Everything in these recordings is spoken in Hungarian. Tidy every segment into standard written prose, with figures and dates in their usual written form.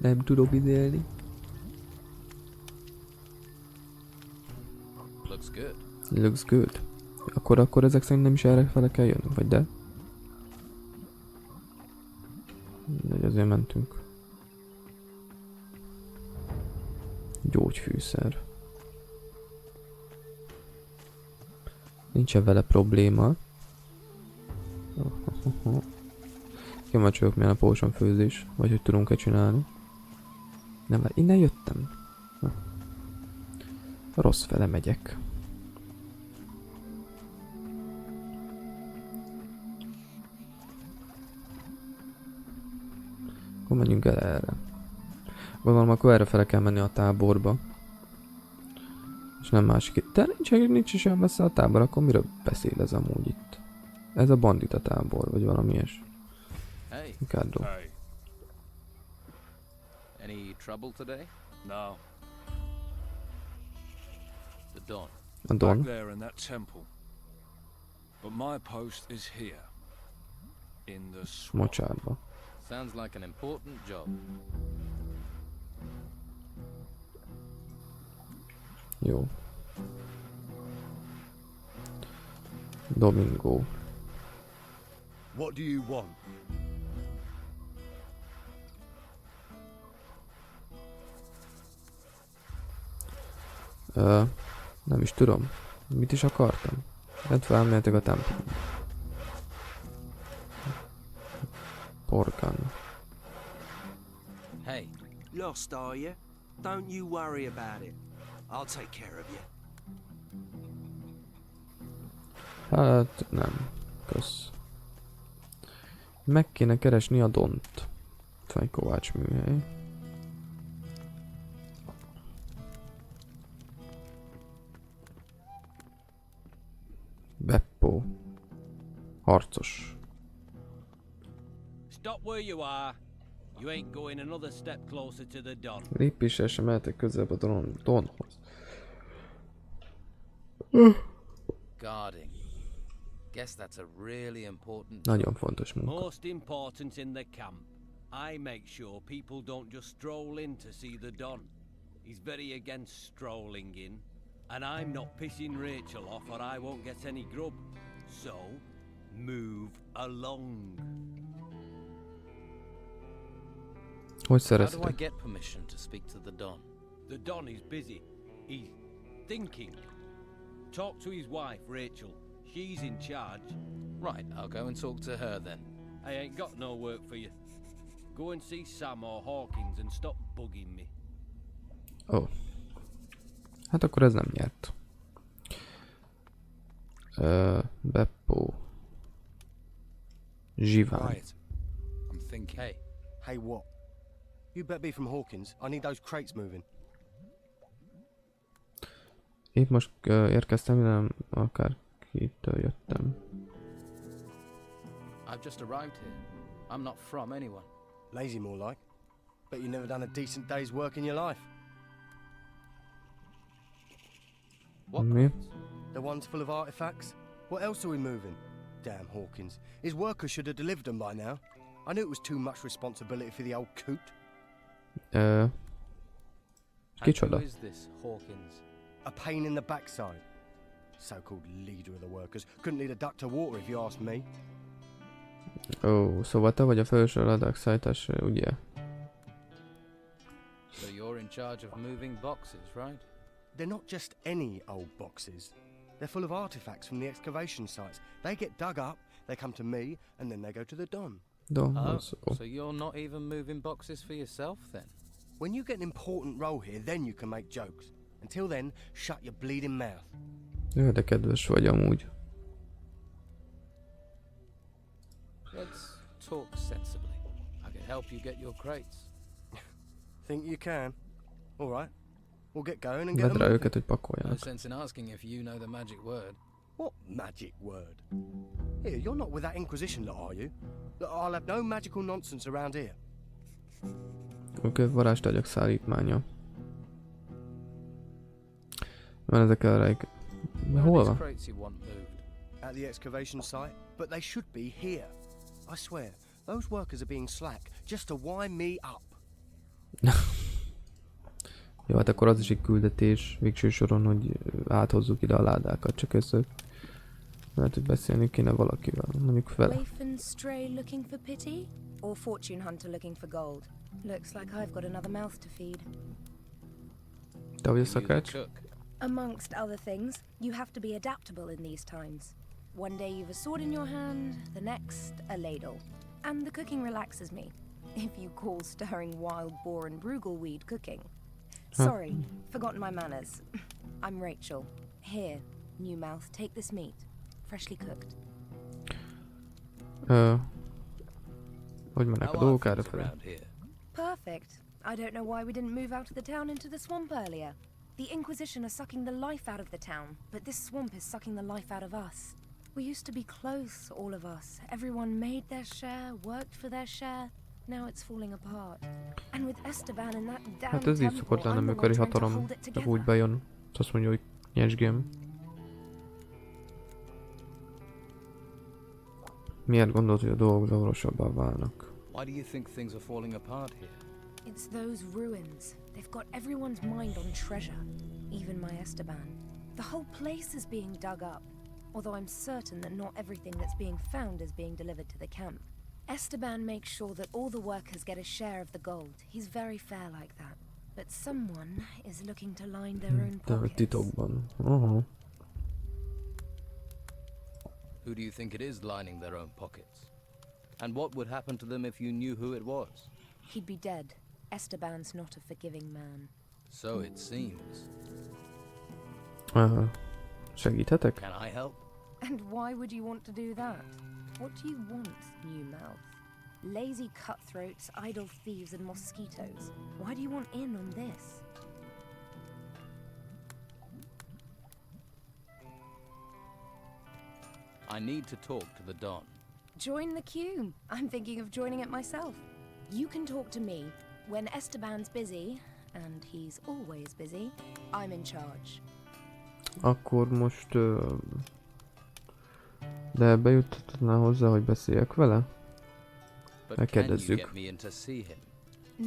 Nem tudok izélni. Looks good. Looks good. Akkor ezek szerint nem is erre fele kell jönnünk, vagy de? De azért mentünk. Gyógyfűszer. Nincsen vele probléma. Kíváncsi vagyok, milyen a potion főzés, vagy hogy tudunk-e csinálni. Nem, mert innen jöttem. Rossz fele megyek. Akkor menjünk el erre. Gondolom, akkor erre fele kell menni a táborba. És nem másik. De nincs is olyan messze a tábor, akkor miről beszél ez amúgy itt? Ez a bandita tábor, vagy valami ilyes. Hey. Ricardo. Hey. Any trouble today? No. The dawn. A Back Don. there in that temple. But my post is here. In the swamp. Mocsárba. Sounds like an important job. Jó. Domingo. What do you want? Nem is tudom. Mit is akartam? Hát felmentek a templom. Porkan. Hey, Lost, are you? Don't you worry about it. I'll take care of you. Hát nem. Kösz. Meg kéne keresni a Dont. Fejkovács műhely. Beppo. Harcos. Stop where you are. You ain't going another step closer to the Don. Lépéssel sem mehetek közelebb a Donhoz. guarding. Guess that's a really important Nagyon fontos munka. Most important in the camp. I make sure people don't just stroll in to see the Don. He's very against strolling in. And I'm not pissing Rachel off or I won't get any grub. So, move along. Hogy How do I szereztek? get permission to speak to the Don? The Don is busy. He's thinking. Talk to his wife, Rachel. She's in charge. Right, I'll go and talk to her then. I ain't got no work for you. Go and see Sam or Hawkins and stop bugging me. Ó. Hát akkor ez nem nyert. Beppo. Zsiván. Quiet. I'm thinking. Hey, Hey, what? You better be from Hawkins. I need those crates moving. Épp most érkeztem, nem akár kitől jöttem. I've just arrived here. I'm not from anyone. Lazy more like. Bet you never done a decent day's work in your life. What? Mi? The ones full of artifacts? What else are we moving? Damn Hawkins. His workers should have delivered them by now. I knew it was too much responsibility for the old coot. And Kicsoda? who is this Hawkins? A pain in the backside. So-called leader of the workers. Couldn't lead a duck to water if you ask me. Ó, szóval te vagy a felső radák szállítás, ugye? So you're in charge of moving boxes, right? They're not just any old boxes. They're full of artifacts from the excavation sites. They get dug up, they come to me, and then they go to the Don. Donhoz. Ó. So you're not even moving boxes for yourself then? When you get an important role here, then you can make jokes. Until then, shut your bleeding mouth. Jaj, de kedves vagy amúgy. Let's talk sensibly. I can help you get your crates. Think you can? All right. We'll get going and get Vedd them rá moving. őket, hogy No pakoljanak. sense in asking if you know the magic word. What magic word? Here, you're not with that Inquisition lot, are you? Look, I'll have no magical nonsense around here. Oké, varázstárgyak szállítmánya. Van ezek a rejk... Where are Hol these van? crates you want moved? At the excavation site, but they should be here. I swear, those workers are being slack just to wind me up. Jó, hát akkor az is egy küldetés végső soron, hogy áthozzuk ide a ládákat, csak össze lehet, hogy beszélni kéne valakivel, mondjuk vele. Waif and stray looking for pity? Or fortune hunter looking for gold? Looks like I've got another mouth to feed. Te vagy a You the szakács? cook. Amongst other things, you have to be adaptable in these times. One day you've a sword in your hand, the next a ladle. And the cooking relaxes me, if you call stirring wild boar and brugelweed cooking. Sorry, forgotten my manners. I'm Rachel. Here, new mouth, take this meat. Freshly cooked. Hogy mennek a How dolgok are erre things felé? around here? Perfect. I don't know why we didn't move out of the town into the swamp earlier. The Inquisition are sucking the life out of the town, but this swamp is sucking the life out of us. We used to be close, all of us. Everyone made their share, worked for their share. Now it's falling apart. And with Esteban and that damn Hát ez így temple, szokott lenni, I'm the amikor egy one trying to hatalom hold it csak together. úgy bejön, azt mondja, hogy nyesgém. Miért gondolod, hogy a dolgok zavarosabbá válnak? Why do you think things are falling apart here? It's those ruins. They've got everyone's mind on treasure. Even my Esteban. The whole place is being dug up. Although I'm certain that not everything that's being found is being delivered to the camp. Esteban makes sure that all the workers get a share of the gold. He's very fair like that. But someone is looking to line their own De pockets. titokban. Aha. Who do you think it is lining their own pockets? And what would happen to them if you knew who it was? He'd be dead. Esteban's not a forgiving man. So it seems. Segíthetek? Can I help? And why would you want to do that? What do you want, new mouth? Lazy cutthroats, idle thieves, and mosquitoes. Why do you want in on this? I need to talk to the Don. Join the queue. I'm thinking of joining it myself. You can talk to me. When Esteban's busy, and he's always busy, I'm in charge. Akkor most... de bejuttatná hozzá, hogy beszéljek vele? But can you Megkérdezzük. get me in to see him?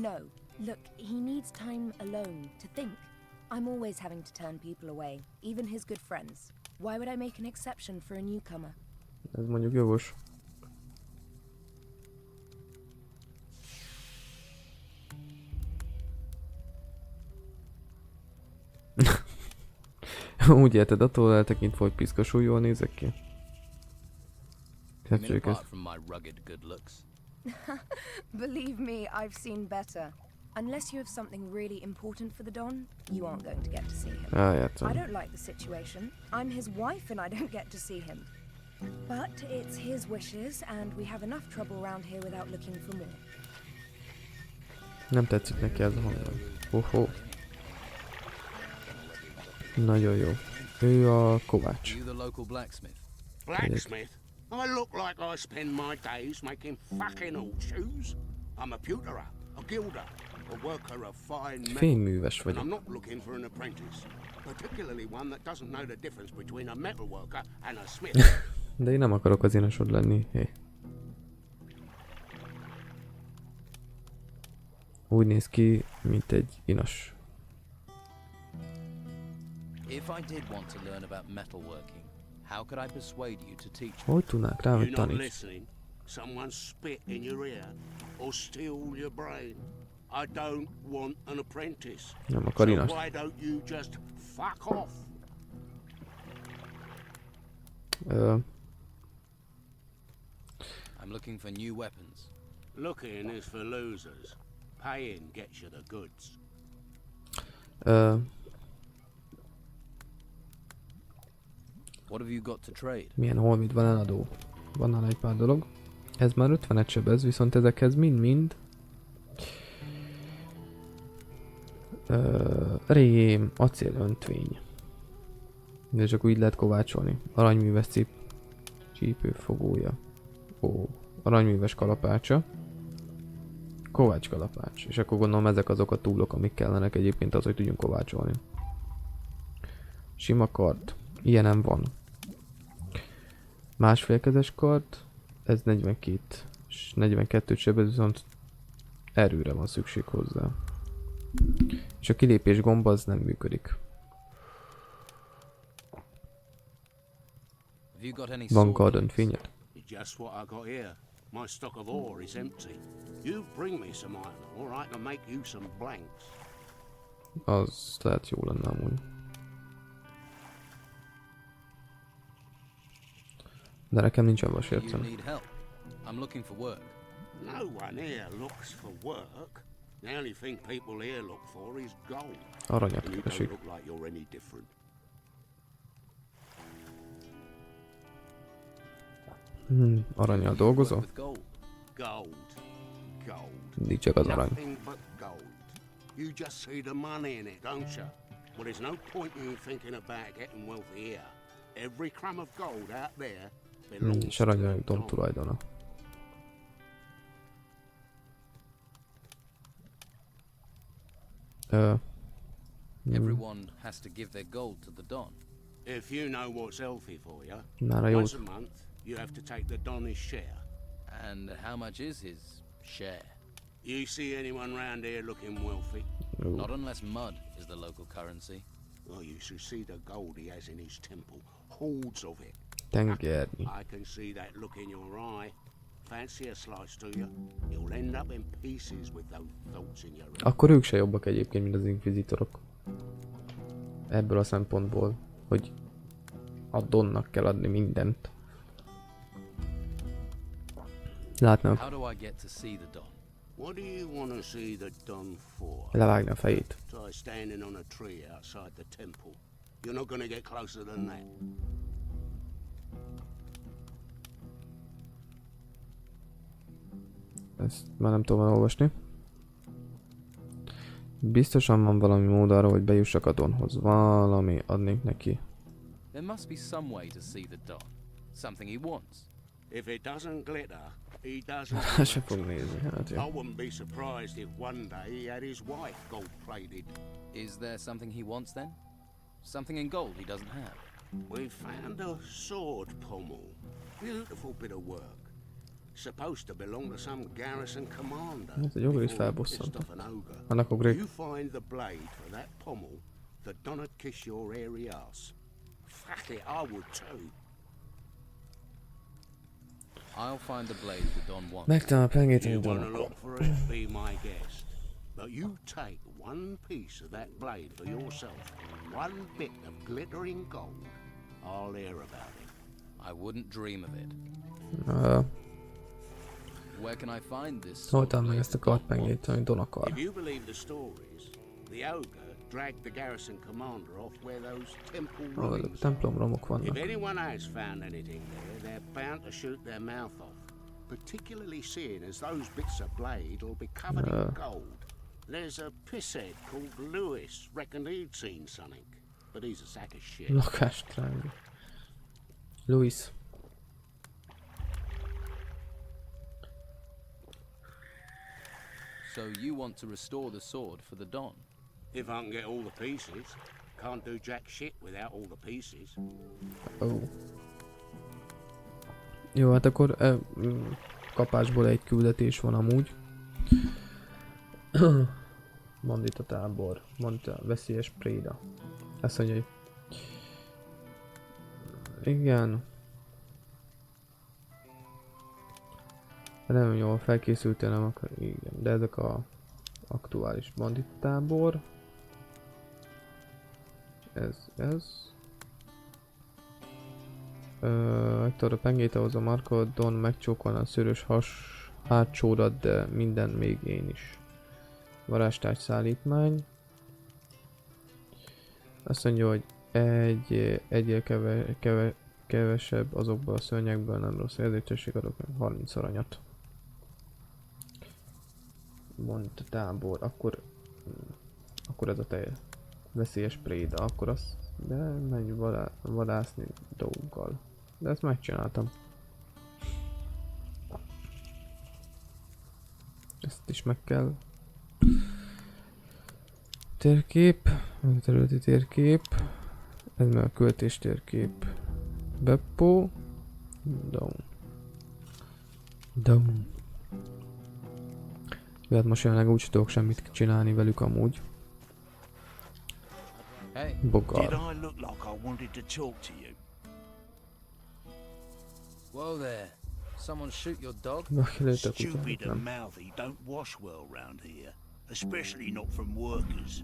No. Look, he needs time alone to think. I'm always having to turn people away, even his good friends. Why would I make an exception for a newcomer? Ez mondjuk jogos. Úgy érted, attól eltekintve, hogy piszkosul jól nézek ki. I mean, Tetszők apart ezt. from my rugged good looks. Believe me, I've seen better. Unless you have something really important for the Don, you aren't going to get to see him. I Rájátszom. don't like the situation. I'm his wife and I don't get to see him. But it's his wishes and we have enough trouble around here without looking for more. Nem tetszik neki ez a hangom. Hoho. Nagyon jó. Ő a kovács. You the local blacksmith? Blacksmith? I look like I spend my days making fucking horseshoes. I'm a pewterer, a gilder, a worker of fine metal. Fényműves And I'm vagyok. not looking for an apprentice. Particularly one that doesn't know the difference between a metal worker and a smith. De én nem akarok az inosod lenni. Hé. Úgy néz ki, mint egy inos. If I did want to learn about metalworking, how could I persuade you to teach me? Hogy tudnák rá, hogy You're not taníts? listening. Someone spit in your ear or steal your brain. I don't want an apprentice. Nem akar So inos. why don't you just fuck off? I'm looking for new weapons. Looking is for losers. Paying gets you the goods. What have you got to trade? Milyen holmit van eladó? Van nála egy pár dolog. Ez már 50-et sebez, viszont ezekhez mind-mind rém, acélöntvény. De csak úgy lehet kovácsolni. Aranyműves csípőfogója. Ó, aranyműves kalapácsa. Kovács kalapács. És akkor gondolom ezek azok a túlok, amik kellenek egyébként az, hogy tudjunk kovácsolni. Sima kard. Ilyen nem van. Másfélkezes kard. Ez 42 és 42 sebez, viszont erőre van szükség hozzá. És a kilépés gomba az nem működik. Have you got any Van sword garden links? fényed? Just what I got here. My stock of ore is empty. You bring me some iron ore, I can make you some blanks. Az lehet jó lenne amúgy. De nekem nincsen You vasércem. need help. I'm looking for work. No one here looks for work. The only thing people here look for is gold. Aranyat And you don't keresik. look like you're any different. Aranyal Work dolgozol? with gold. Gold. Gold. Mindig csak az arany. Nothing but gold. You just see the money in it, don't you? Well, there's no point in you thinking about getting wealthy here. Every crumb of gold out there belongs És to aranyal the Don Don. tulajdona. Everyone has to give their gold to the Don. If you know what's healthy for you, Már a once jót. a month you have to take the Don his share. And how much is his share? You see anyone round here looking wealthy? Jó. Not unless mud is the local currency. Well, you should see the gold he has in his temple. Hordes of it. Tengernyi. I can see that look in your eye. Fancy a slice, do you? You'll end up in pieces with those thoughts in your head. Akkor ők se jobbak egyébként, mint az inkvizitorok. Ebből a szempontból, hogy a Donnak kell adni mindent. Látnak, How do I get to see the Don? What do you want to see the Don for? levágni a fejét. Try standing on a tree outside the temple. You're not going to get closer than that. Ezt már nem tudom olvasni. Biztosan van valami mód arra, hogy bejussak a Donhoz. Valami adnék neki. There must be some way to see the Don. Something he wants. If it doesn't glitter, he doesn't. Hát se fog nézni, hát jó. I wouldn't be surprised if one day he had his wife gold-plated. Is there something he wants then? Something in gold he doesn't have? We found a sword pommel. Beautiful bit of work. Supposed to belong to some garrison commander. Ez egy ogre is before he felbosszant. pissed off an ogre. Annak ugrik. You find the blade for that pommel, the Don'd kiss your hairy ass. Fuck it, I would too. I'll find the blade the Don wants. Megtalál a pengét, You amit want to Donnak. look for it, be my guest. But you take one piece of that blade for yourself, one bit of glittering gold. I'll hear about it. I wouldn't dream of it. Where can I find this? Hol sword talál meg blade ezt a the Don kartpengét, amit Don akar? If you believe the stories, the ogre dragged the garrison commander off where those temple Ahol a ruins are. templom romok If vannak. anyone has found anything there, they're bound to shoot their mouth off. Particularly seeing as those bits of blade will be covered in gold. There's a pisshead called Lewis, reckoned he'd seen something. But he's a sack of shit. Lakástrágya. Louis. So you want to restore the sword for the Don? If I can get all the pieces. Can't do jack shit without all the pieces. Oh. Jó, hát akkor kapásból egy küldetés van amúgy. Bandita tábor. Mondta, veszélyes préda. Ezt mondja, hogy... Igen. Nem jól felkészültél, nem akar... Igen, de ezek a aktuális bandita tábor. Ez. Megtudod a pengét, ahhoz a markot, Don megcsókolna a szőrös hátsódat, de minden még én is. Varázstárgy szállítmány. Azt mondja, hogy egyel kevesebb azokból a szörnyekből, nem rossz érzékenység, adok meg 30 aranyat. Mondta tábor, akkor ez a te veszélyes préda, akkor az, de menj vadászni dolgokkal. De ezt megcsináltam. Ezt is meg kell. Térkép, területi térkép. Ez meg a költés térkép. Beppo. Down. Hát most jelenleg úgy tudok semmit csinálni velük amúgy. Hey, Did Bogár. I look like I wanted to talk to you? whoa there. Someone shoot your dog? Kilőtök utána, Stupid and nem? mouthy don't wash well round here, especially not from workers.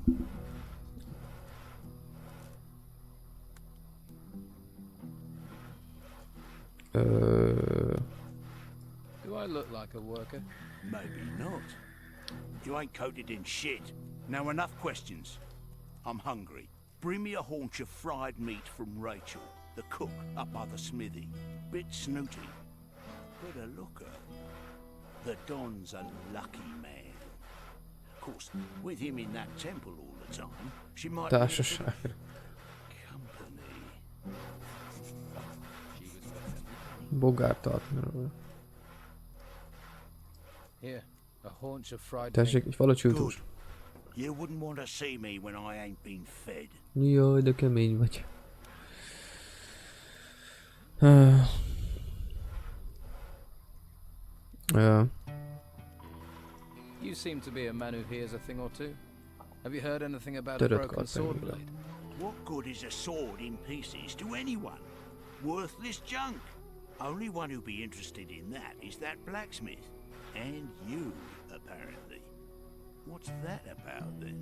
Do I look like a worker? Maybe not. You ain't coated in shit. Now enough questions. I'm hungry. Bring me a haunch of fried meat from Rachel, the cook up by the smithy. Bit snooty, but a looker. The Don's a lucky man. Of course, with him in that temple all the time, she might be a bit Társaság. company. Bogár tartani. Here, a haunch of fried Tessék, meat. egy falacsültós. You wouldn't want to see me when I ain't been fed. Jaj, de kemény vagy. You seem to be a man who hears a thing or two. Have you heard anything about a Törött broken sword kartanyúra. blade? What good is a sword in pieces to anyone? Worthless junk. Only one who'd be interested in that is that blacksmith. And you, apparently. What's that about, then?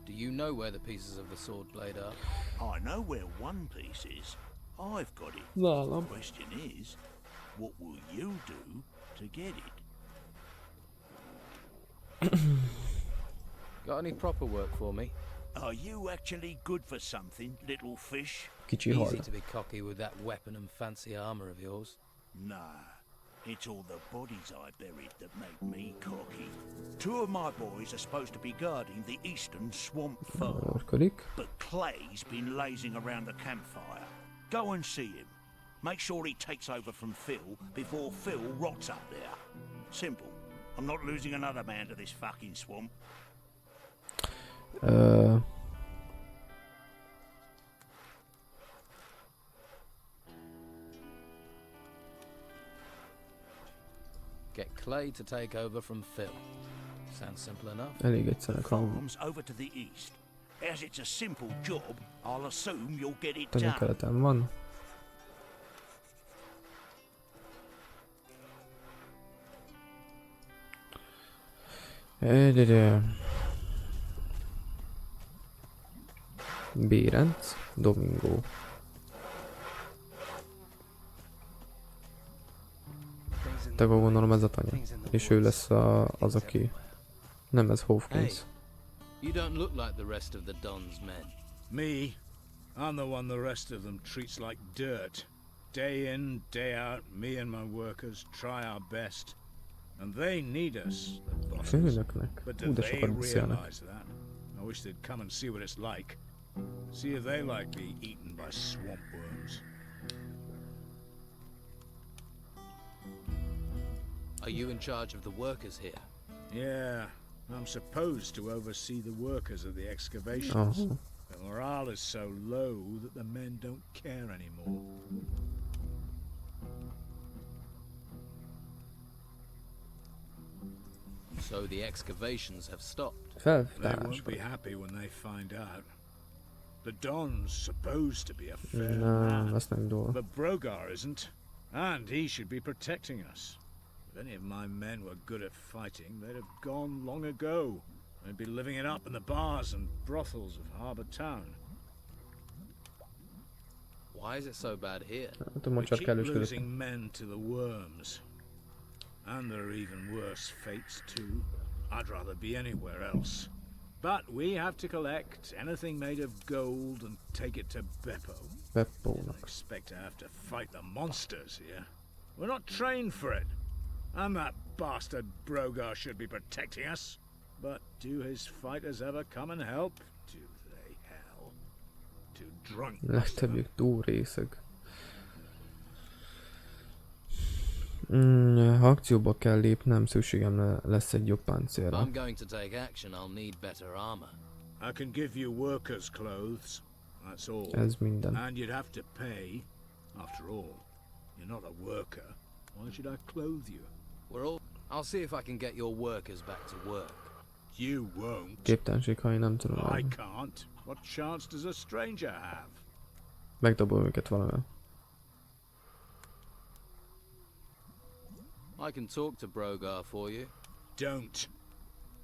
Do you know where the pieces of the sword blade are? I know where one piece is. I've got it. Nálam. Question is, what will you do to get it? Got any proper work for me? Are you actually good for something, little fish? Kicsi Easy hal. to be cocky with that weapon and fancy armor of yours. Nah, it's all the bodies I buried that make me cocky. Two of my boys are supposed to be guarding the eastern swamp farm, Orkodik. but Clay's been lazing around the campfire. Go and see him. Make sure he takes over from Phil before Phil rots up there. Simple. I'm not losing another man to this fucking swamp. Get Clay to take over from Phil. Sounds simple enough. Elég egyszerűen hangzik. Farm's over to the east. As it's a simple job, I'll assume you'll get it Tanya done. keleten van. Bérenc, Domingo. Te gondolom ez a Tanya. És ő lesz az, aki... Nem, ez Hopkins. You don't look like the rest of the Don's men. Me? I'm the one the rest of them treats like dirt. Day in, day out, me and my workers try our best. And they need us, the bosses. Főnöknek. But Ú, do de they sokat beszélnek. realize that? I wish they'd come and see what it's like. See if they like being eaten by swamp worms. Are you in charge of the workers here? Yeah, I'm supposed to oversee the workers of the excavations. Aha. The morale is so low that the men don't care anymore. So the excavations have stopped. They Feltárás. won't be happy when they find out. The Don's supposed to be a fair Nem, man, ezt nem dól. but Brogar isn't, and he should be protecting us. If any of my men were good at fighting, they'd have gone long ago. They'd be living it up in the bars and brothels of Harbour Town. Why is it so bad here? Hát a We mocsar keep kellős losing között. men to the worms. And there are even worse fates too. I'd rather be anywhere else. But we have to collect anything made of gold and take it to Beppo. I Beppónak. expect to have to fight the monsters here. We're not trained for it. And that bastard Brogar should be protecting us. But do his fighters ever come and help? Do they, hell? Too drunk. Legtöbbjük túl részeg. Ha akcióba kell lépnem, szükségem lesz egy jobb If páncélra. I'm going to take action, I'll need better armor. I can give you workers' clothes. That's all. Ez minden. And you'd have to pay. After all, you're not a worker. Why should I clothe you? I'll see if I can get your workers back to work. You won't. Képtelenség, ha én nem tudom. I Adni. can't. What chance does a stranger have? Megdobol őket valamivel. I can talk to Brogar for you. Don't.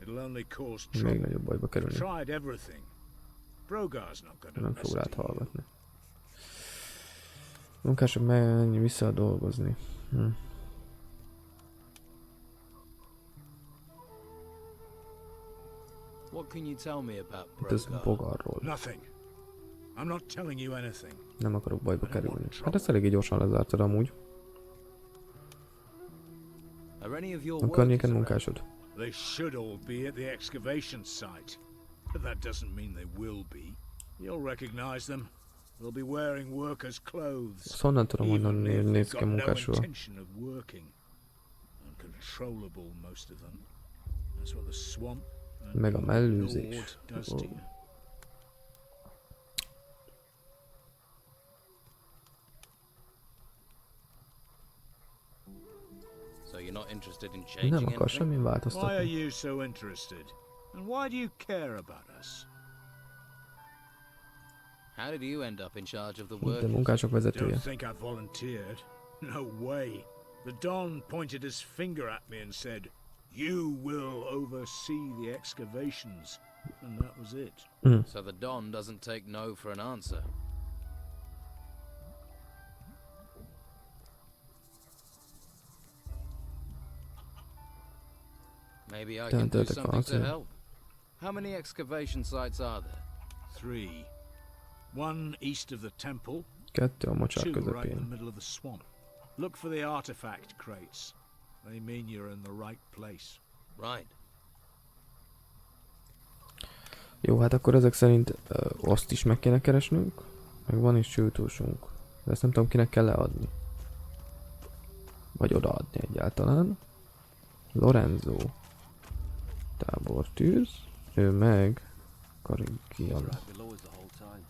It'll only cause Még trouble. nagyobb bajba kerülni. Tried everything. Brogar's not gonna Nem fog listen rád to you. hallgatni. Munkások menj vissza dolgozni. What can you tell me about Itt ez Brogar? bogarról. Nothing. I'm not telling you anything. Nem akarok bajba kerülni. Hát ezt eléggé gyorsan lezártad amúgy. Are any of your A workers környéken around? They munkásod. should all be at the excavation site. But that doesn't mean they will be. You'll recognize them. They'll be wearing workers' clothes. Azt honnan tudom mondani, Even hogy if néz they've ki a got no munkásról. intention of working. Uncontrollable, most of them. That's what the swamp and Meg a the mellőzés. Lord does to you. So you're not interested in changing Nem akar anything? semmi Why are változtatni. you so interested? And why do you care about us? How did you end up in charge of the De workers? munkások vezetője. Don't think I volunteered. No way. The Don pointed his finger at me and said, "You will oversee the excavations." And that was it. So the Don doesn't take no for an answer. Maybe I can do something to help. How many excavation sites are there? 3. One east of the temple, Kettő a mocsár 2 right in the közepén. middle of the swamp. Look for the artifact crates. They mean you're in the right place. Right. Jó, hát akkor ezek szerint azt is meg kéne keresnünk. Meg van is csőtósunk. De ezt nem tudom, kinek kell leadni. Vagy odaadni egyáltalán. Lorenzo. Tábortűz. Ő meg Karigian. Below us the whole time.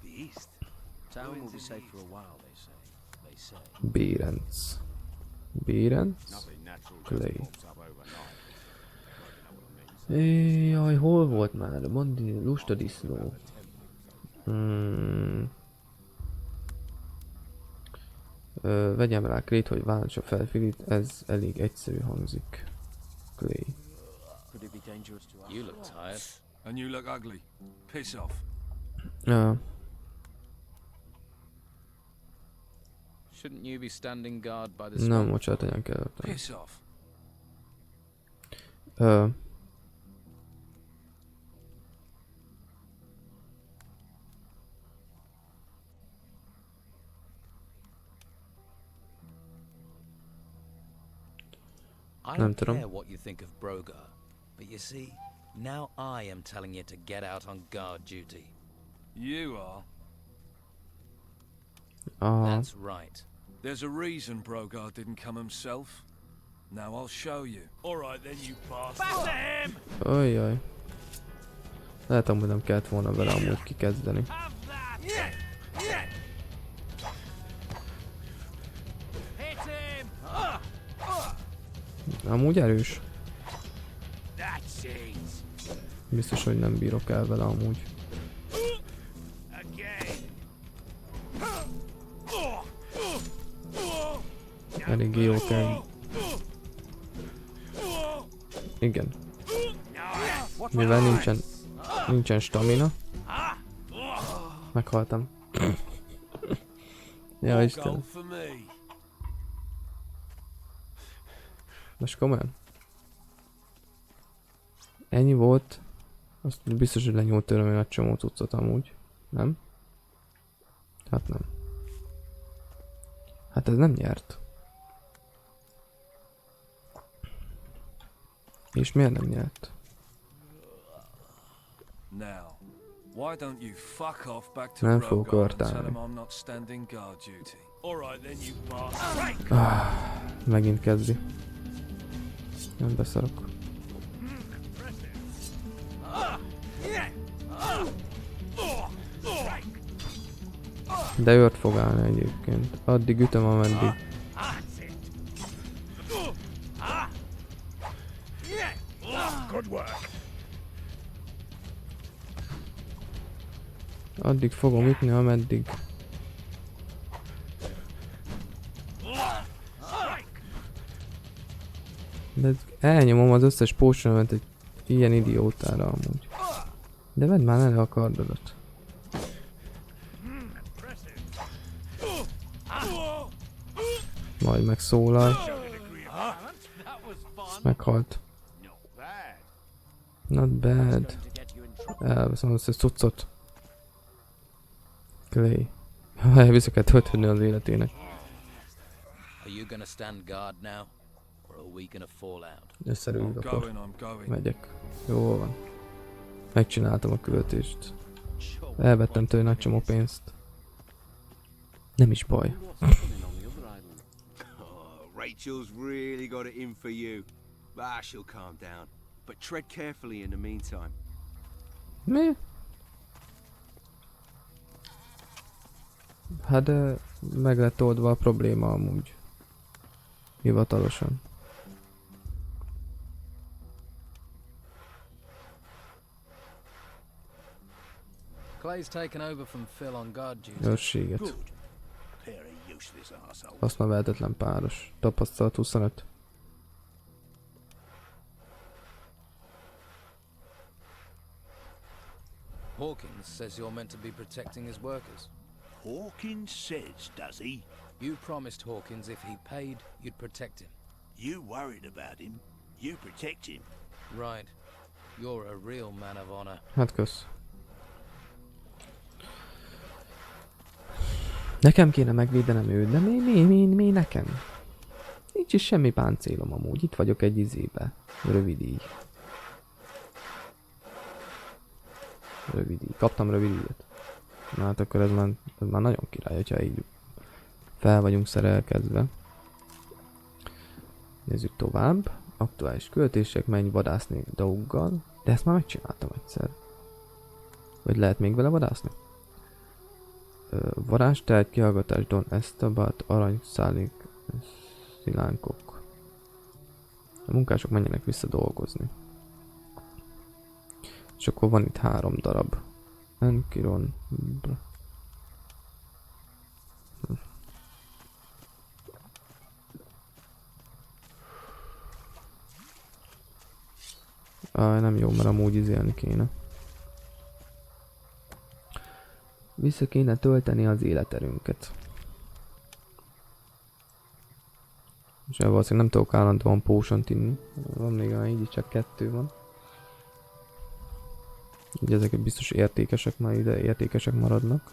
The east. Town will be safe for a while, they say. They say. Bérenc. Bérenc. Nothing natural Clay. just pops up overnight. Jaj, hol volt már? Mondd, lusta disznó. Vegyem rá Clay-t, hogy váltsa fel Filit, ez elég egyszerű hangzik. Clay. Could it be dangerous to us? You look tired. And you look ugly. Piss off. Shouldn't you be standing guard by the Nem, swamp? bocsánat, anyán kell. Piss off. I Nem don't tudom. care what you think of Brogar, but you see, now I am telling you to get out on guard duty. You are. That's right. There's a reason Brogar didn't come himself. Now I'll show you. Alright then, you bastard. Ajjaj. Lehet amúgy nem kellett volna vele amúgy kikezdeni. Amúgy erős. That's it. Biztos, hogy nem bírok el vele amúgy. Again. Eléggé jó kell. Igen. Mivel nincsen stamina. Meghaltam. Ja, More Isten. gold for me. Most komolyan? Ennyi volt. Azt biztos, hogy lenyúlt tőlem egy csomó cuccot amúgy. Nem? Hát nem. Hát ez nem nyert. És miért nem nyert? Now, why don't you fuck off back to Nem fogok Brogar and tell örtálni. him I'm not standing guard duty. Alright then, you bastard. Megint kezdi. Nem beszarok. De őt fog állni egyébként. Addig ütöm, ameddig Good work. Addig fogom ütni, ameddig. De elnyomom az összes potionomat egy ilyen idiótára amúgy. De vedd már elő a kardodat. Majd megszólal. Meghalt. Not bad. Elveszem az összes cuccot. Clay. Vissza kell töltődni az életének. Are you gonna stand guard now, or are we gonna fall out? Összerüljük akkor. I'm going. Megyek. Jó van. Megcsináltam a költést. Elvettem tőle nagy csomó pénzt. Nem is baj. Rachel's really got it in for you. But she'll calm down. But tread carefully in the meantime. Mi? Hát de meg lett oldva a probléma amúgy. Hivatalosan. Clay's taken over from Phil on guard duty. Őrséget. Pair of useless arseholes. Használhatatlan páros. Tapasztalat 25. Hawkins says you're meant to be protecting his workers. Hawkins says, does he? You promised Hawkins if he paid, you'd protect him. You worried about him. You protect him. Right. You're a real man of honor. Hát kösz. Nekem kéne megvédenem őt, de mi nekem? Nincs is semmi páncélom amúgy, itt vagyok egy izébe. Rövid így. Rövid így. Kaptam rövid íjat. Na hát akkor ez már nagyon király, hogyha így fel vagyunk szerelkezve. Nézzük tovább. Aktuális költések, menj vadászni dolggal. De ezt már megcsináltam egyszer. Vagy lehet még vele vadászni? Varázstárgy, kihallgatás, Don Estabat, arany, szálik, szilánkok. A munkások menjenek vissza dolgozni. És akkor van itt 3 darab. Enkiron. Nem jó, mert amúgy izélni kéne. Vissza kéne tölteni az életerőnket. És valószínűleg nem tudok állandóan potion-t inni. Van még így csak 2 van. Így ezek biztos értékesek, már ide értékesek maradnak.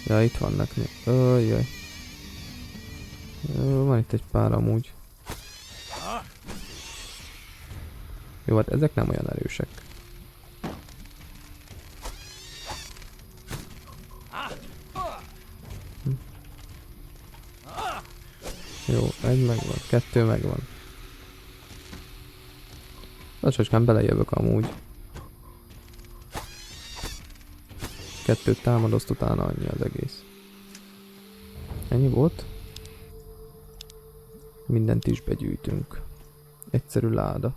Ja, itt vannak még. Jaj. Van itt egy pár amúgy. Jó, hát ezek nem olyan erősek. Jó, 1 megvan, 2 megvan. Lassacskán belejövök amúgy. 2 támadoszt, utána annyi az egész. Ennyi volt? Mindent is begyűjtünk. Egyszerű láda.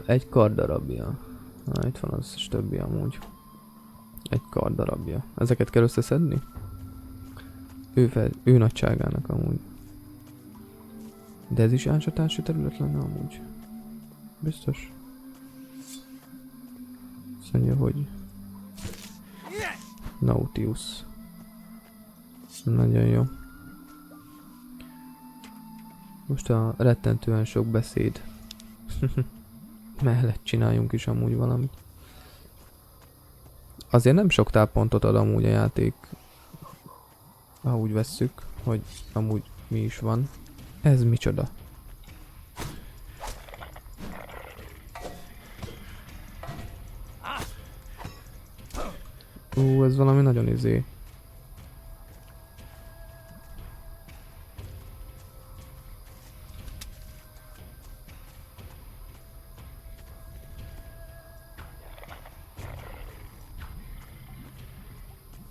1 karddarabja. Itt van az összes többi amúgy. 1 karddarabja. Ezeket kell összeszedni? Ő nagyságának amúgy. De ez is ánsatási terület lenne amúgy. Biztos. Azt mondja, hogy Nautilus. Nagyon jó. Most a rettentően sok beszéd mellett csináljunk is amúgy valamit. Azért nem sok táppontot ad amúgy a játék. Ha úgy vesszük, hogy amúgy mi is van. Ez micsoda? Ez valami nagyon izé.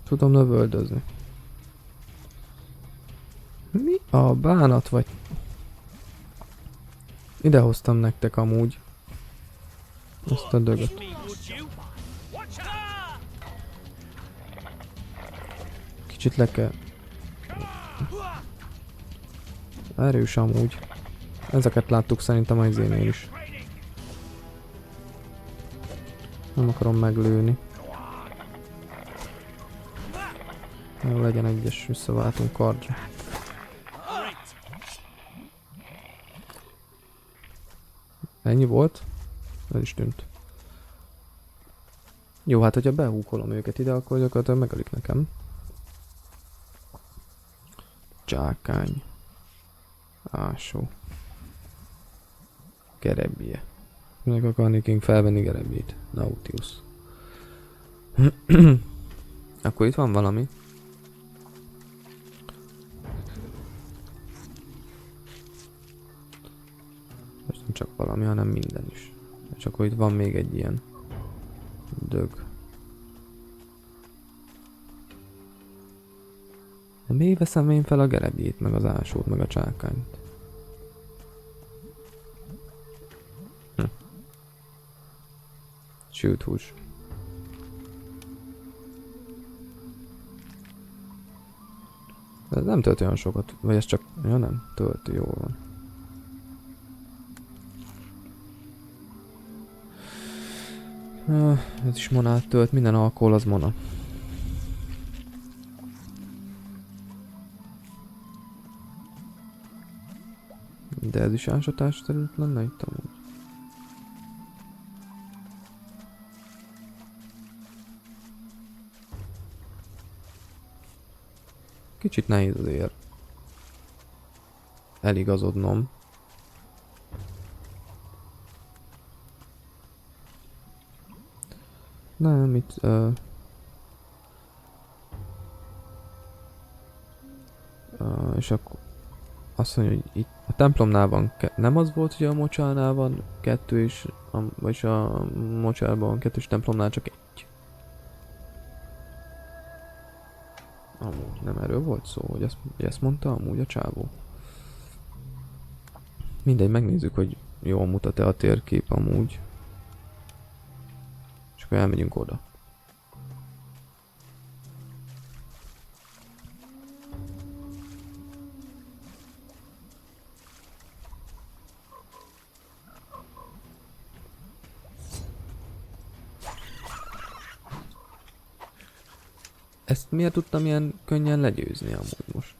Tudom lövöldözni. Mi a bánat vagy? Ide hoztam nektek amúgy. Ezt a dögöt. Kicsit le kell... Erős amúgy. Ezeket láttuk szerintem az izénél is. Nem akarom meglőni. Jó, legyen egyes, visszaváltunk kardra. Ennyi volt? El is tűnt. Jó, hát hogyha behúkolom őket ide, akkor gyakorlatilag megölik nekem. Csákány. Ásó. Gerebje. Meg akarnék felvenni gerebjét. Nautilus. Akkor itt van valami. És nem csak valami, hanem minden is. És akkor itt van még egy ilyen dög. De miért veszem én fel a gerebjét, meg az ásót, meg a csákányt? Sült hús. Ez nem tölt olyan sokat, vagy ez csak... Ja nem, tölt, jó van. Ez is monát tölt, minden alkohol az mona. De ez is ásatás terület lenne itt amúgy. Kicsit nehéz azért eligazodnom. Nem, itt... és akkor azt mondja, hogy itt a templomnál van nem az volt, hogy a mocsárnál van kettő, és vagyis a mocsárban van kettő, és templomnál csak egy. Amúgy nem erről volt szó, hogy ezt mondta amúgy a csávó. Mindegy, megnézzük, hogy jól mutat-e a térkép amúgy. És akkor elmegyünk oda. Ezt miért tudtam ilyen könnyen legyőzni amúgy most?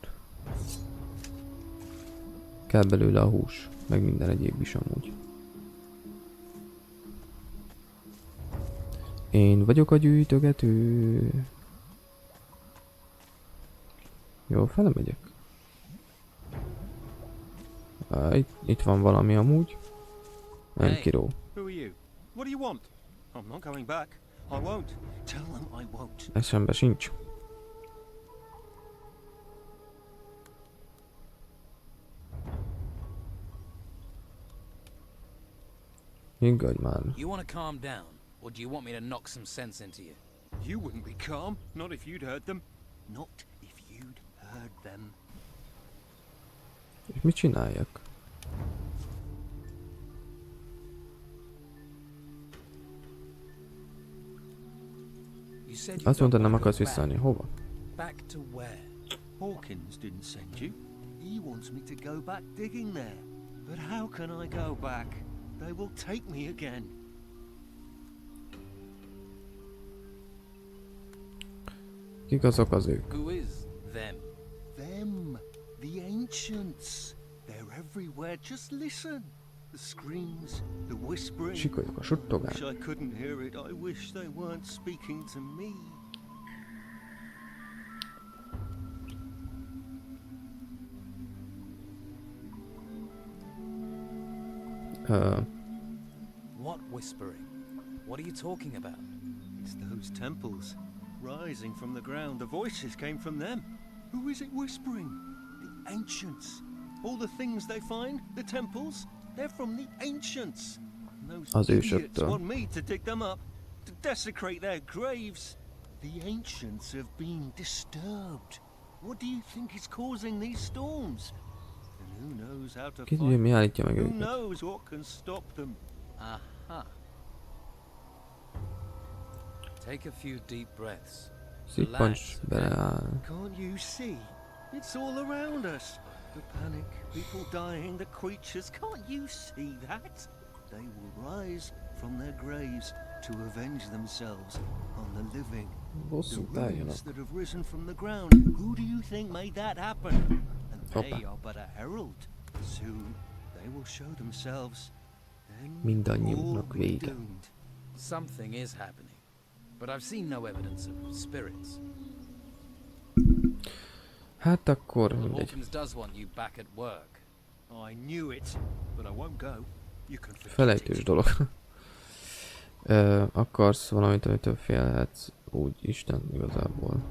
Kell belőle a hús, meg minden egyéb is amúgy. Én vagyok a gyűjtögető. Jó, fele megyek. Itt van valami amúgy. Nem kiró. Eszembe sincs. Higgadj már. You want to calm down, or do you want me to knock some sense into you? You wouldn't be calm, not if you'd heard them. Not if you'd heard them. És mit csináljak? Azt mondtad, nem akarsz visszaállni. Hova? Back to where? Hawkins didn't send you. He wants me to go back digging there. But how can I go back? They will take me again. Kik azok az ők? Who is them? Them. The ancients. They're everywhere. Just listen. The screams, the whispering. Sikolyok a I suttogás. wish I couldn't hear it. I wish they weren't speaking to me. What whispering? What are you talking about? It's those temples rising from the ground. The voices came from them. Who is it whispering? The ancients. All the things they find, the temples, they're from the ancients. And those idiots want me to dig them up, to desecrate their graves. The ancients have been disturbed. What do you think is causing these storms? And Who knows how to Ki tudja, mi állítja meg Who őket? knows what can stop them? Aha. Take a few deep breaths. Szippancs bele. Can't you see? It's all around us. The panic, people dying, the creatures. Can't you see that? They will rise from their graves to avenge themselves on the living. The Bosszút álljanak. ruins that have risen from the ground. Who do you think made that happen? And they are but a herald. Soon they will show themselves. Then Mindannyiunknak all be vége. doomed. Something is happening, but I've seen no evidence of spirits. Hát akkor Well, mindegy. Hawkins does want you back at work. I knew it, but I won't go. You can forget Felejtős it. dolog. Akarsz valamit, amitől félhetsz, úgy Isten igazából.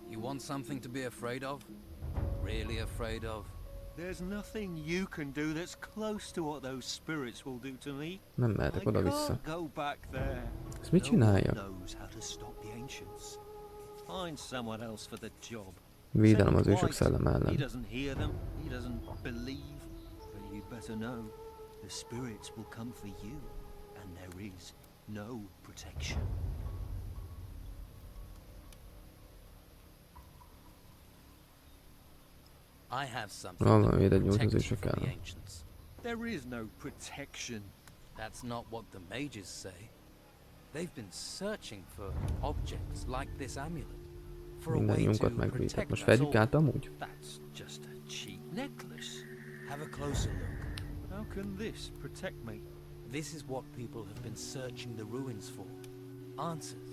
You want something to be afraid of? Really afraid of? There's nothing you can do that's close to what those spirits will do to me. Nem I mehetek oda-vissza. can't go back there. Ezt mit No csinálja? one knows how to stop the ancients. Find someone else for the job. Védelem az Send ősök White. szellem He ellen. doesn't hear them. He doesn't believe. But you'd better know. The spirits will come for you, and there is no protection. I have something Valami that will védett protect you nyújtozások from the ellen. ancients. There is no protection. That's not what the mages say. They've been searching for objects like this amulet. For a way to Mindannyiunkat megvédett. protect Most us vegyük all. át amúgy? That's just a cheap necklace. Have a closer look. How can this protect me? This is what people have been searching the ruins for. Answers.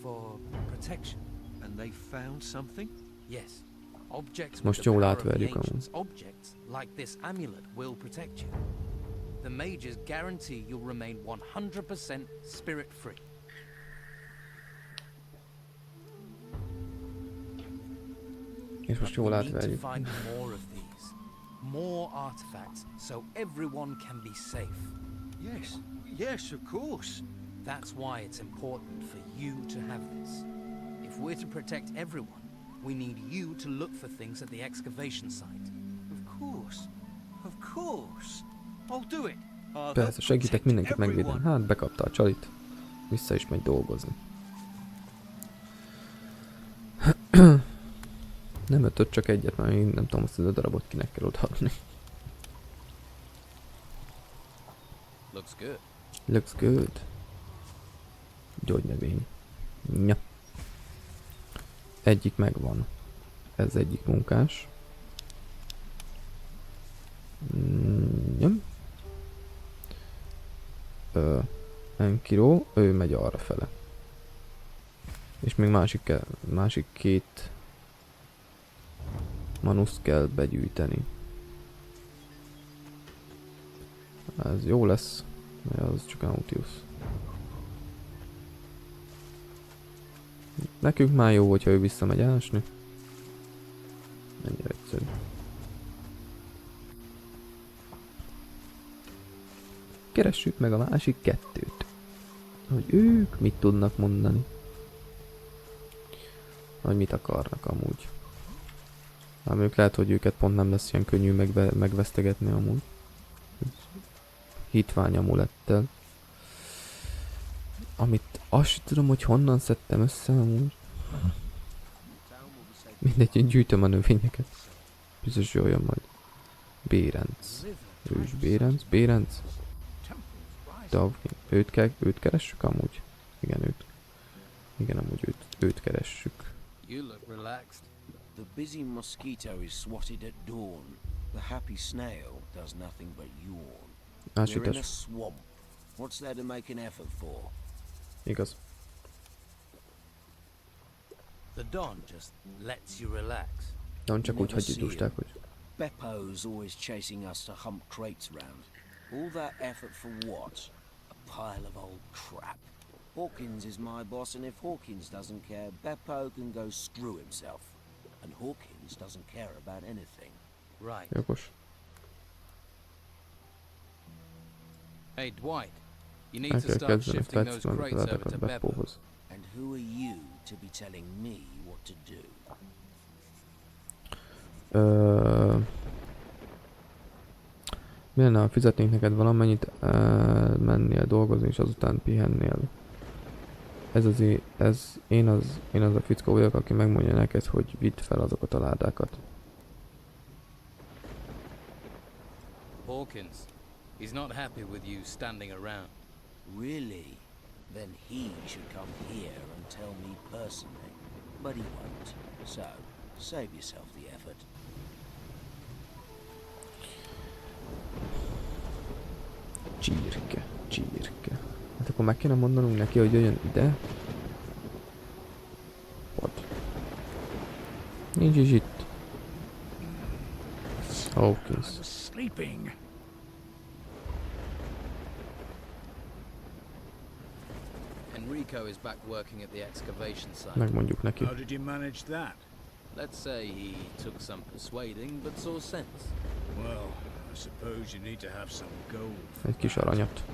For protection. And they found something? Yes. Objects with Most the jól power of the átverjük ancients. amúgy. Objects like this amulet will protect you. The mages guarantee you'll remain 100% spirit-free. És most jól We need to átverjük. find more of these. More artifacts, so everyone can be safe. Yes, yes, of course. That's why it's important for you to have this. If we're to protect everyone, we need you to look for things at the excavation site. Of course. Of course. I'll do it. I'll Persze, help segítek protect mindenkit megvédeni. everyone. Hát bekapta a csalit. Vissza is megy dolgozni. Nem ötöt, csak egyet, mert én nem tudom, azt az 5 darabot kinek kell odaadni. Looks good. Looks good. Gyógynövény. Ja. Egyik megvan. Ez egyik munkás. Nem. Enkiró, ő megy arra fele. És még másik két manuszt kell begyűjteni. Ez jó lesz, mert az csak Nautius. Nekünk már jó, hogyha ő visszamegy ásni. Ennyire egyszerű. Keressük meg a másik kettőt. Hogy ők mit tudnak mondani. Vagy mit akarnak amúgy. Ám ők lehet, hogy őket pont nem lesz ilyen könnyű megvesztegetni amúgy. Hitvány amulettel. Amit azt sem tudom, hogy honnan szedtem össze amúgy. Mindegy, én gyűjtöm a növényeket. Biztos jól jön majd. Bérenc. Ős Bérenc. Bérenc. Őt keressük amúgy? Igen, őt. Igen, amúgy őt keressük. You look relaxed. The busy mosquito is swatted at dawn. The happy snail does nothing but yawn. We're in a swamp. What's there to make an effort for? Igaz. The Don just lets you relax. Don csak úgy hagyjuk dusták, hogy... Beppo's always chasing us to hump crates round. All that effort for what? A pile of old crap. Hawkins is my boss, and if Hawkins doesn't care, Beppo can go screw himself. And Hawkins doesn't care about anything. Right. Jogos. Hey, Dwight. You need to start shifting those crates over to Beppo. And who are you to be telling me what to do. Mi lenne, ha fizetnénk neked valamennyit, mennél dolgozni és azután pihennél? Én az a fickó vagyok, aki megmondja neked, hogy vidd fel azokat a ládákat. Hawkins, he's not happy with you standing around. Really? Then he should come here and tell me personally. But he won't. So, save yourself the effort. Csirke. Hát akkor meg kéne mondanunk neki, hogy jöjjön ide. Ott. Nincs is itt. Hawkins. Sleeping. Enrico is back working at the excavation site. Megmondjuk neki. How did you manage that? Let's say he took some persuading, but saw sense. Well, I suppose you need to have some gold. Egy kis aranyat.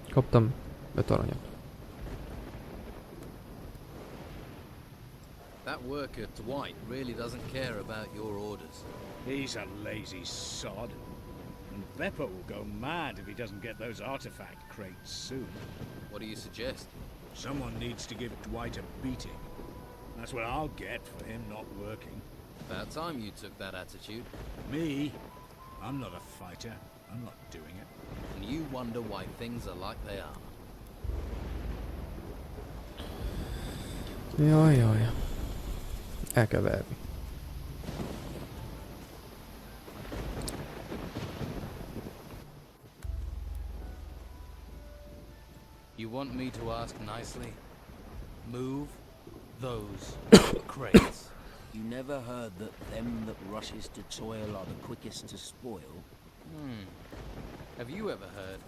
Kaptam 5 aranyat. That worker, Dwight, really doesn't care about your orders. He's a lazy sod. And Beppo will go mad if he doesn't get those artifact crates soon. What do you suggest? Someone needs to give Dwight a beating. That's what I'll get for him not working. About time you took that attitude. Me? I'm not a fighter. I'm not doing it. And you wonder why things are like they are. Jaj. El kell verni. You want me to ask nicely? Move those crates. You never heard that them that rushes to toil are the quickest to spoil? Have you ever heard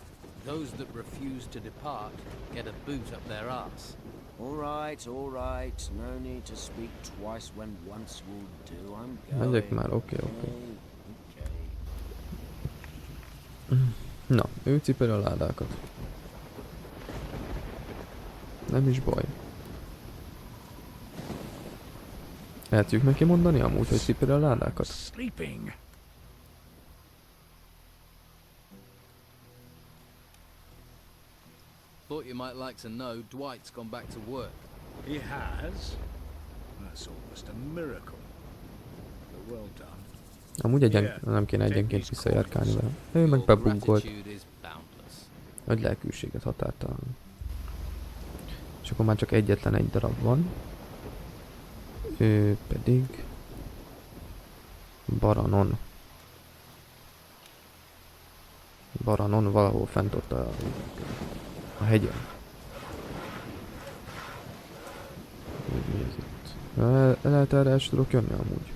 those that refuse to depart get a boot up their arse? All right. No need to speak twice when once will do. I'm going. Megyek már, oké. Na, ő cipel a ládákat. Nem is baj. El tudjuk neki mondani amúgy, hogy cipel a ládákat? Sleeping. Thought you might like to know Dwight's gone back to work. He has? That's almost a miracle. But well done. Amúgy nem kéne egyenként visszajárkálni vele. Ő meg bebuggolt. Nagy lelkűséget határtalan. És akkor már csak egyetlen egy darab van. Ő pedig... Baranon. Baranon valahol fent ott a hegyen. Mi ez itt? Lehet erre el sem tudok jönni amúgy.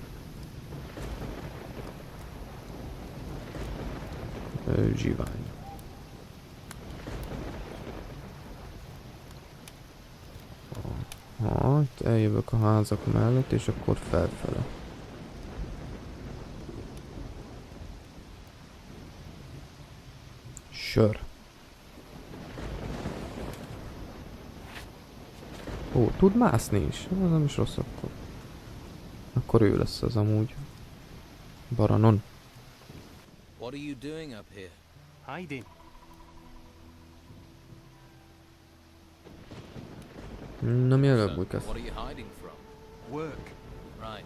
Zsivány. Itt eljövök a házak mellett, és akkor felfele. Sör. Ó, tud mászni is. Ez nem is rossz akkor. Akkor ő lesz az amúgy. Baranon. What are you doing up here? Hiding. Na mi előbb úgy kezd? What are you hiding from? Work. Right.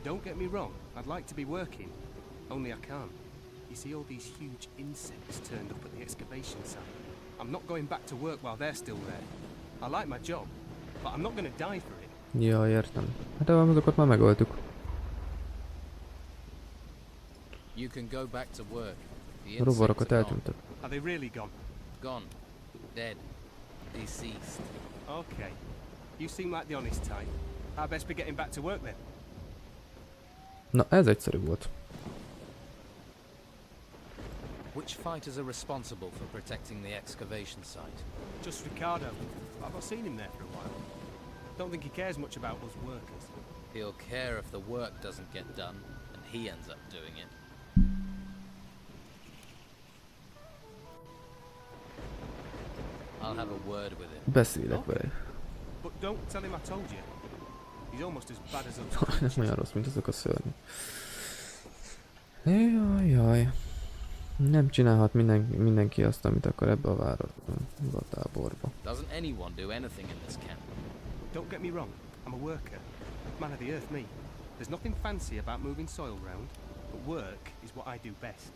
Don't get me wrong, I'd like to be working, only I can't. You see all these huge insects turned up at the excavation site. I'm not going back to work while they're still there. I like my job, but I'm not going to die for it. Ja, értem. Hát azokat már megöltük. You can go back to work. The A rovarokat insects eltűntek. Are they really gone? Gone. Dead. Deceased. Okay. You seem like the honest type. I best be getting back to work then. Na, ez egyszerű volt. Which fighters are responsible for protecting the excavation site? Just Ricardo. I've not seen him there for a while. Don't think he cares much about us workers. He'll care if the work doesn't get done, and he ends up doing it. I'll have a word with him. Beszélek vele. But don't tell him I told you. He's almost as bad as those. Nem olyan rossz, mint azok a szörnyek. Jaj. Nem csinálhat mindenki azt, amit akar ebbe a városban, ebbe a táborba. Doesn't anyone do anything in this camp? Don't get me wrong, I'm a worker. Man of the earth, me. There's nothing fancy about moving soil round, but work is what I do best.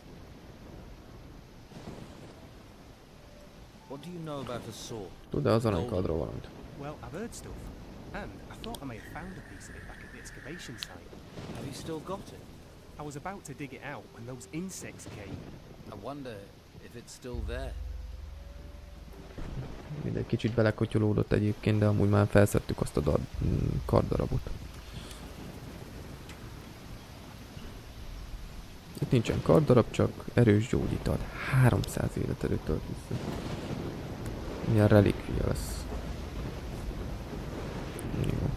What do you know about a sword? Tud-e az aranykardról valamit? Well, I've heard stuff, and I thought I may have found a piece of it back at the excavation site. Have you still got it? I was about to dig it out when those insects came. I wonder if it's still there. Mindegy kicsit belekotyolódott egyébként, de amúgy már felszedtük azt a karddarabot. Itt nincsen karddarab, csak erős gyógyít ad. 300 életerőt tölt vissza. Milyen relikvia lesz. Jó.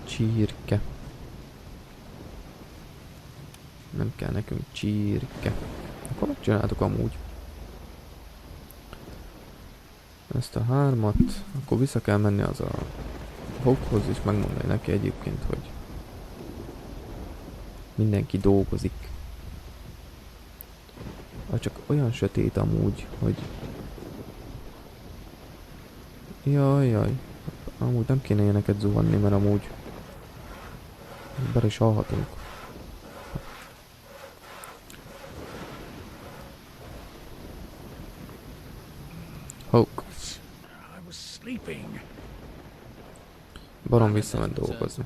Csirke. Nem kell nekünk csirke. Akkor megcsináltuk amúgy. Ezt a 3-at, akkor vissza kell menni az a Hoghoz és megmondani neki egyébként, hogy mindenki dolgozik. Csak olyan sötét amúgy, hogy jaj. Amúgy nem kéne ilyeneket zuhanni, mert amúgy bele is halhatunk. Hawk. Barom visszament dolgozni.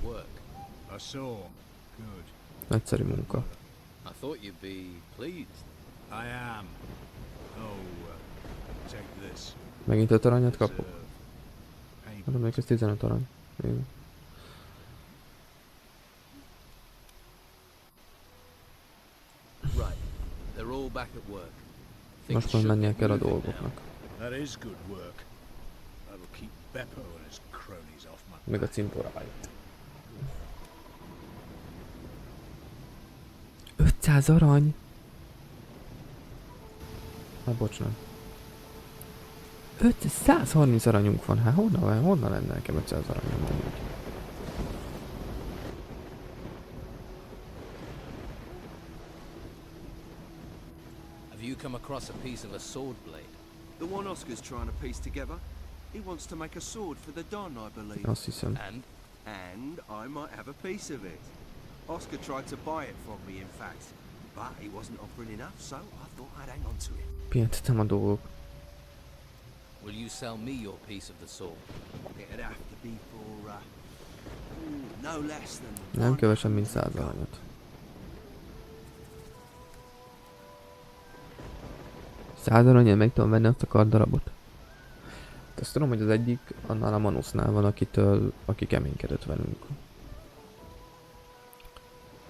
Nagyszerű munka. I thought you'd be pleased. I am. Oh, take this. Megint 5 aranyat kapok? Mondom, még ez 15 arany. Jó. Right. They're all back at work. Most már mennie kell a dolgoknak. That is good work. That'll keep Beppo and his cronies off my Meg a cimboráit. 500 arany! Hát bocsánat. 130 aranyunk van, hát honnan lenne nekem 500 aranyom amúgy? Have you come across a piece of a sword blade? The one Oscar's trying to piece together. He wants to make a sword for the Don, I believe. Azt hiszem. And I might have a piece of it. Oscar tried to buy it from me, in fact. But he wasn't offering enough, so I thought I'd hang on to it. Pihentetem a dolgok. Will you sell me your piece of the sword? It'd have to be for, no less than... Nem kevesebb, mint 100 aranyat. 100 aranyért meg tudom venni azt a karddarabot. Azt tudom, hogy az egyik annál a Manusznál van, aki keménykedett velünk.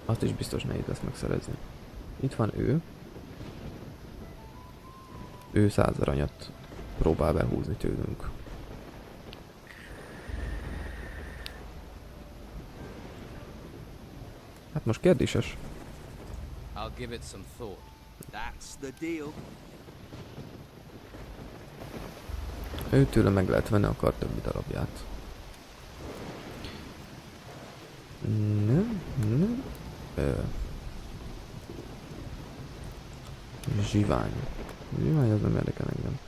Azt is biztos nehéz lesz megszerezni. Itt van ő. Ő 100 aranyat próbál behúzni tőlünk. Hát most kérdéses. I'll give it some thought. That's the deal. Őtőle meg lehet venni a kard többi darabját. Nem. Zsivány. Zsivány az nem érdekel engem.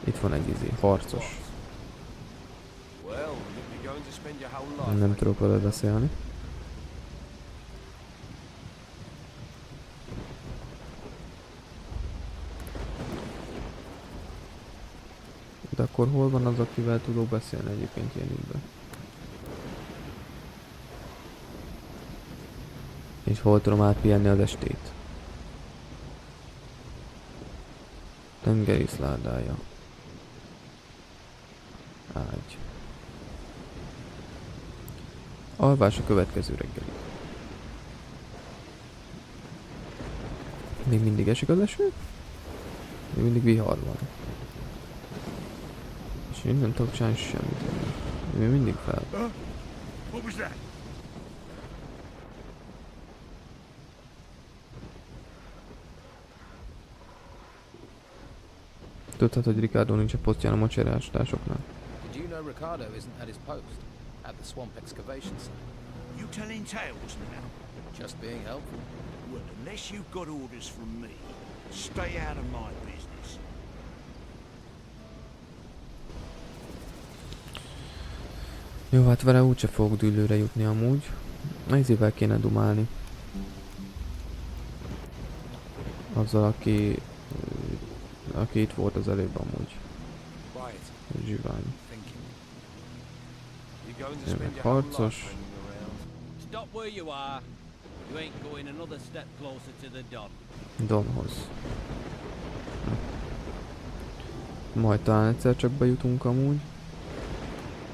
Itt van egy harcos. Nem tudok vele beszélni. De akkor hol van az, akivel tudok beszélni egyébként ilyen időben? És hol tudom átpihenni az estét? Tengerészládája. Ágy. Alvás a következő reggelig. Még mindig esik az eső? Még mindig vihar van. És én nem tudok csinálni semmit. Még mindig fel. What was that? Tudtad, hogy Ricardo nincs a posztján a mocserásításoknál? Did you know Ricardo isn't at his post, at the swamp excavation site? You telling tales now? Just being helpful. Well, unless you've got orders from me, stay out of my business. Jó, hát vele úgyse fogok dűlőre jutni amúgy. Ezével kéne dumálni. Azzal, aki itt volt az előbb amúgy. Zsivány. Jönnek harcos. Stop where you are. You ain't going another step closer to the Don. Donhoz. Majd talán egyszer csak bejutunk amúgy.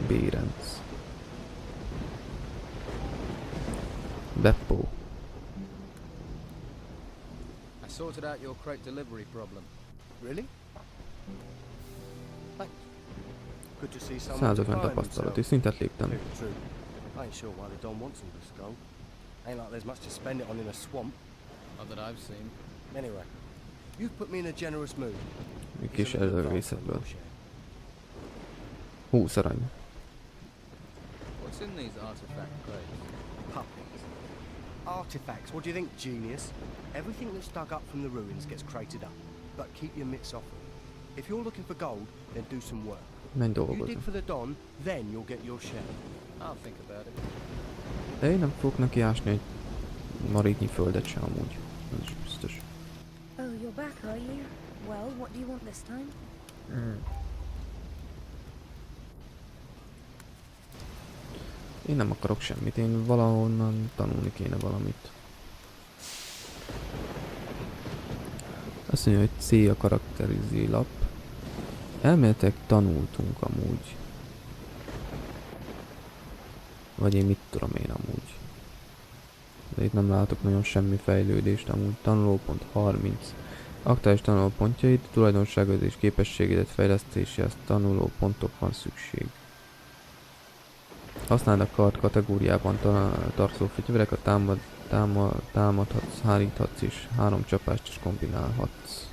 Bérenc. Beppo. I sorted out your crate delivery problem. Really? Thanks. Good to see someone 150 tapasztalati szintet léptem. True. I ain't sure why the Don wants all this gold. Ain't like there's much to spend it on in a swamp. Not that I've seen. Anyway, you've put me in a generous mood. Egy kis előrészetből. 20 arany. What's in these artifact crates? Puppies. Artifacts, what do you think, genius? Everything that's dug up from the ruins gets crated up. But keep your mitts off them. If you're looking for gold, then do some work. Menj If you dig dolgozni. for the Don, then you'll get your share. I'll think about it. De én nem fogok neki ásni egy marítnyi földet sem amúgy. Ez is biztos. Oh, you're back, are you? Well, what do you want this time? Én nem akarok semmit, én valahonnan tanulni kéne valamit. Azt mondja, hogy C a karakterizi lap. Elméletileg tanultunk amúgy. Vagy én mit tudom én amúgy. De itt nem látok nagyon semmi fejlődést amúgy. Tanulópont 30. Aktuális tanulópontjaid, tulajdonságod és képességedet fejlesztéséhez tanulópontok van szükség. Használd a kard kategóriában tartozó fegyvereket, támadhatsz, háríthatsz és 3 csapást is kombinálhatsz.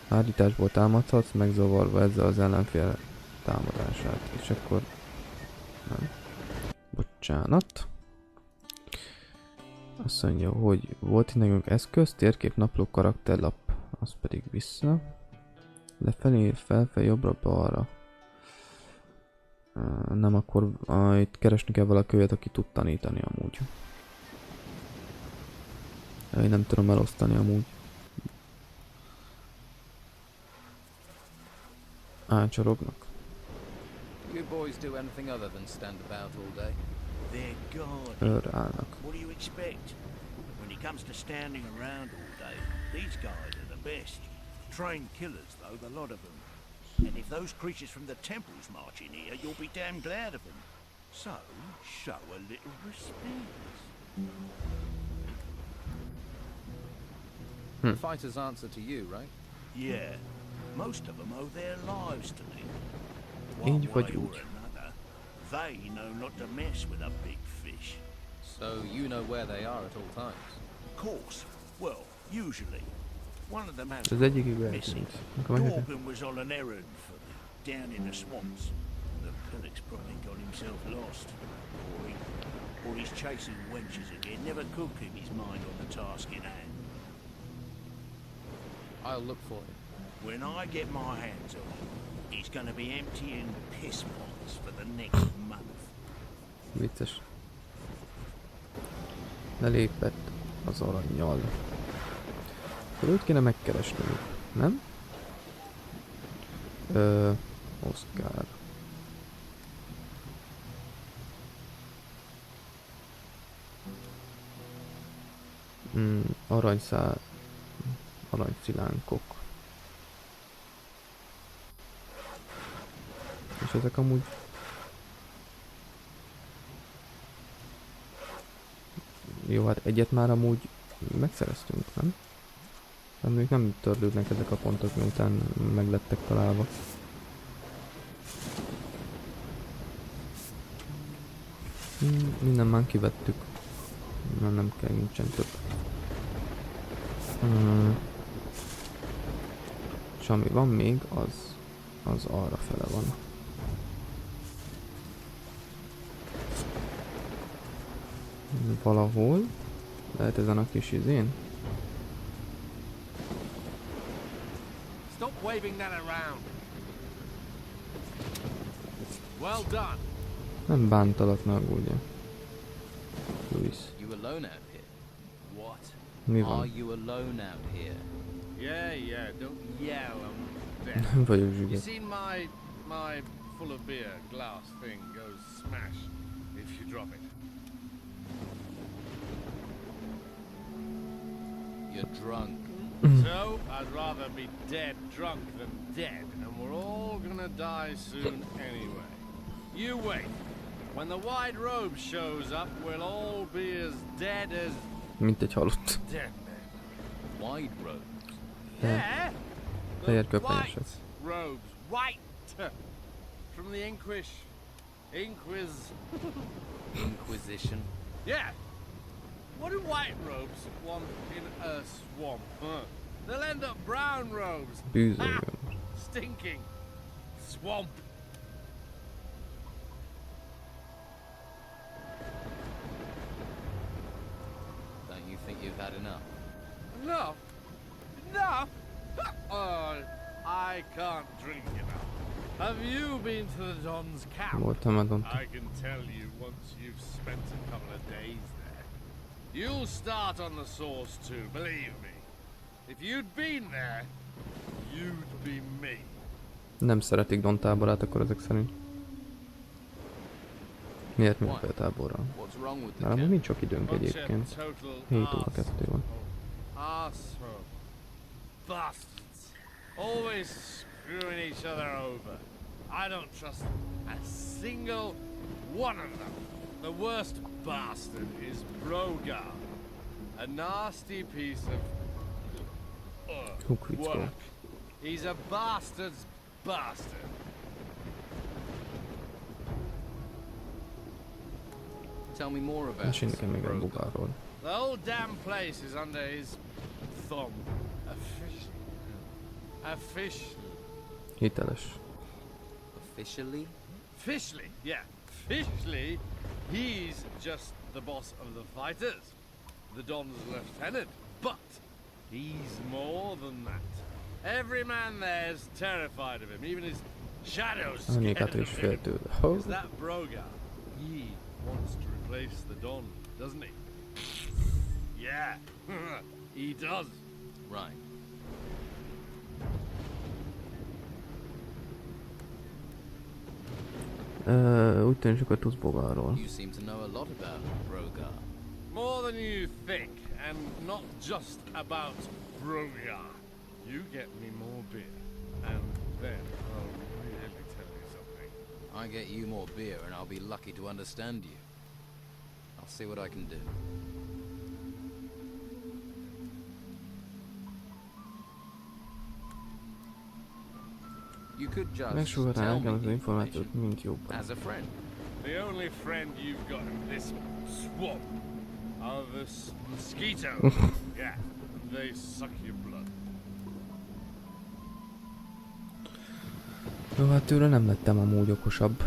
Hárításból támadhatsz, megzavarva ezzel az ellenfél támadását. És akkor... nem. Bocsánat. Azt mondja, hogy volt itt nekünk eszköz, térkép, napló, karakterlap. Az pedig vissza. Lefelé, felfelé, jobbra-balra. Nem, akkor itt keresni kell valakivel, aki tud tanítani amúgy. Én nem tudom elosztani amúgy. Csorognak. You boys do anything other than stand about all day? They're gone. Őrállnak. What do you expect? When it comes to standing around all day, these guys are the best. Trained killers, though, the lot of them. And if those creatures from the temples march in here, you'll be damn glad of them. So, show a little respect. The fighters answer to you, right? Yeah. Most of them owe their lives to me. Így One vagy way or úgy. another, they know not to mess with a big fish. So you know where they are at all times? Of course. Well, usually. One of them has Az egyikig missing. eltűnt. Akkor meg Dorgan was on an errand for me, down in the swamps. The pillock's probably got himself lost. Or he's chasing wenches again. Never could keep his mind on the task in hand. I'll look for him. When I get my hands on him, he's gonna be emptying piss pots for the next month. Vicces. Lelépett az arannyal. Akkor őt kéne megkeresnünk, nem? Oscar. Aranyszál... Aranyszilánkok. És ezek amúgy... Jó, hát egyet már amúgy megszereztünk, nem? Tehát még nem törlődnek ezek a pontok, miután meglettek találva. Minden már kivettük. Nem kell, nincsen több. És ami van még, az az arra fele van. Valahol. Lehet ezen a kis izén? Stop waving that around. Well done. Nem bántalak, ne aggódja. Luis. You alone out here? What? Mi van? Are you alone out here? Yeah, don't yell, I'm deaf. Nem vagyok You zsüget. seen my full of beer glass thing goes smash if you drop it. You're drunk. So, I'd rather be dead drunk than dead, and we're all gonna die soon anyway. You wait. When the white robe shows up, we'll all be as dead as Mint egy halott. dead men. Wide road. Yeah! Fehér The köpenyesek. white robes. White! From the Inquisition. Yeah! What do white robes want in a swamp? Huh? They'll end up brown robes. Bűzöljön. Stinking swamp. Don't you think you've had enough? Enough? Enough? Oh, I can't drink enough. Have you been to the Don's camp? Voltam, adont. I can tell you once you've spent a couple of days there. You'll start on the source too, believe me. If you'd been there, you'd be me. Nem szeretik Don táborát akkor ezek szerint. Miért mi a táborra? What's wrong with the Nálam camp? nincs sok időnk egyébként. 7 óra 2 van. Arsehole. Bastards. Always screwing each other over. I don't trust a single one of them. The worst bastard is Brogar. A nasty piece of work. He's a bastard's bastard. Tell me more about Mesélj nekem még a bugáról. The whole damn place is under his thumb. Officially. Hiteles. Officially? Officially, yeah. Officially, he's just the boss of the fighters. The Don's lieutenant. But he's more than that. Every man there's terrified of him. Even his shadow's scared of him. Is that Brogar? He wants to replace the Don, doesn't he? Yeah, he does. Right. Úgy tűnik sokat tudsz Bogarról. You seem to know a lot about Brogar. More than you think, and not just about Brogar. You get me more beer, and then I'll really tell you something. I get you more beer and I'll be lucky to understand you. I'll see what I can do. You could just Megsugarál tell nekem me az the információt, mint jobban. as a friend. The only friend you've got in this swamp are the mosquitoes. Yeah, they suck your blood. Jó, hát tőle nem lettem amúgy okosabb.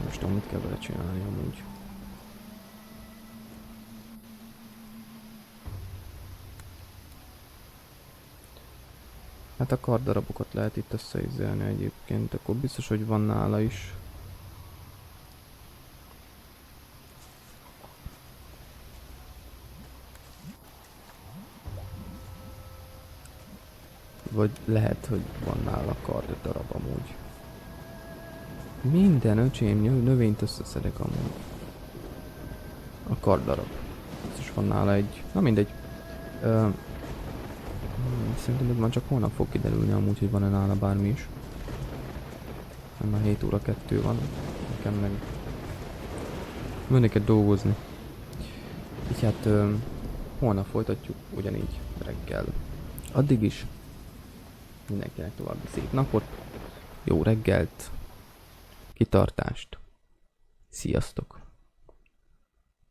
Most tudom, mit kell vele csinálni amúgy. Hát a karddarabokat lehet itt összeizélni egyébként, akkor biztos, hogy van nála is. Vagy lehet, hogy van nála karddarab amúgy. Minden öcsém növényt összeszedek amúgy. A karddarab. Biztos van nála egy... Na mindegy. Szerintem ez már csak holnap fog kiderülni amúgy, hogy van-e nála bármi is. Nem, már 7 óra 2 van. Nekem meg... Menni kell dolgozni. Így hát holnap folytatjuk ugyanígy reggel. Addig is mindenkinek további szép napot, jó reggelt, kitartást, sziasztok!